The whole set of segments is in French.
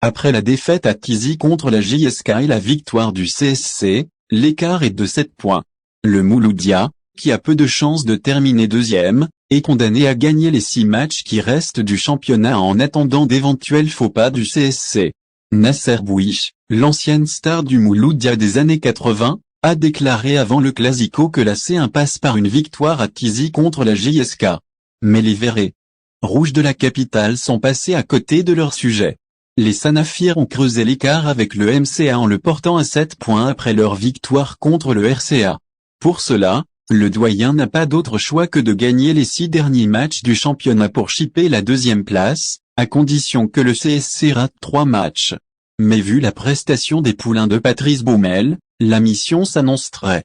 Après la défaite à Tizi contre la JSK et la victoire du CSC, l'écart est de 7 points. Le Mouloudia, qui a peu de chances de terminer deuxième, est condamné à gagner les 6 matchs qui restent du championnat en attendant d'éventuels faux pas du CSC. Nasser Bouich, l'ancienne star du Mouloudia des années 80, a déclaré avant le Classico que la C1 passe par une victoire à Tizi contre la JSK. Mais les Verts rouges de la capitale sont passés à côté de leur sujet. Les Sanafirs ont creusé l'écart avec le MCA en le portant à 7 points après leur victoire contre le RCA. Pour cela, le doyen n'a pas d'autre choix que de gagner les 6 derniers matchs du championnat pour chipper la deuxième place, à condition que le CSC rate 3 matchs. Mais vu la prestation des poulains de Patrice Baumel, la mission s'annonce très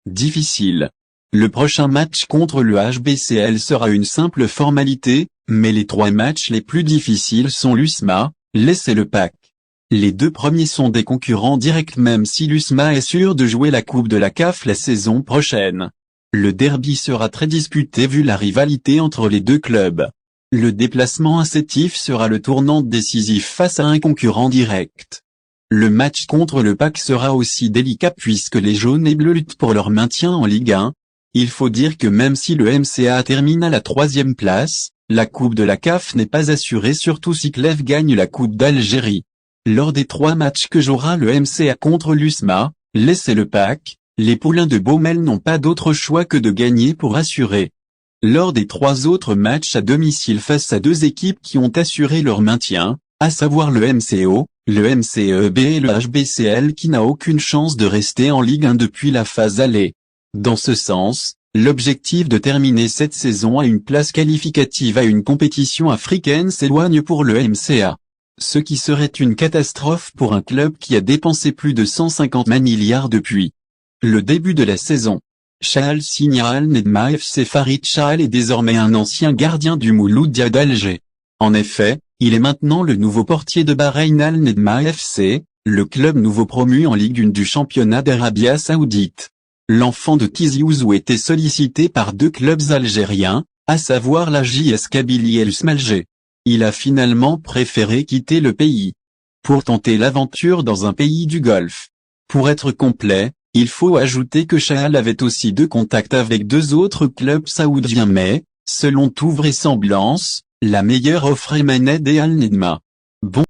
difficile. Le prochain match contre le HBCL sera une simple formalité, mais les 3 matchs les plus difficiles sont l'USMA, l'ES et le PAC. Les 2 premiers sont des concurrents directs même si l'USMA est sûr de jouer la Coupe de la CAF la saison prochaine. Le derby sera très disputé vu la rivalité entre les 2 clubs. Le déplacement à Sétif sera le tournant décisif face à un concurrent direct. Le match contre le PAC sera aussi délicat puisque les jaunes et bleus luttent pour leur maintien en Ligue 1. Il faut dire que même si le MCA termine à la 3e place, la Coupe de la CAF n'est pas assurée surtout si Clèves gagne la Coupe d'Algérie. Lors des 3 matchs que jouera le MCA contre l'USMA, l'ES et le PAC, les poulains de Baumel n'ont pas d'autre choix que de gagner pour assurer. Lors des 3 autres matchs à domicile face à 2 équipes qui ont assuré leur maintien, à savoir le MCO, le MCEB et le HBCL qui n'a aucune chance de rester en Ligue 1 depuis la phase aller. Dans ce sens, l'objectif de terminer cette saison à une place qualificative à une compétition africaine s'éloigne pour le MCA. Ce qui serait une catastrophe pour un club qui a dépensé plus de 150 milliards depuis le début de la saison. Chahal signe à Al Nedma FC. Farid Chahal est désormais un ancien gardien du Mouloudia d'Alger. En effet, il est maintenant le nouveau portier de Bahreïn Al Nedma FC, le club nouveau promu en Ligue 1 du championnat d'Arabie Saoudite. L'enfant de Tizi Ouzou était sollicité par 2 clubs algériens, à savoir la JS Kabylie et l'USM Alger. Il a finalement préféré quitter le pays pour tenter l'aventure dans un pays du Golfe. Pour être complet, il faut ajouter que Chahal avait aussi 2 contacts avec 2 autres clubs saoudiens mais, selon toute vraisemblance, la meilleure offre émanait d'Al Nedma. Bon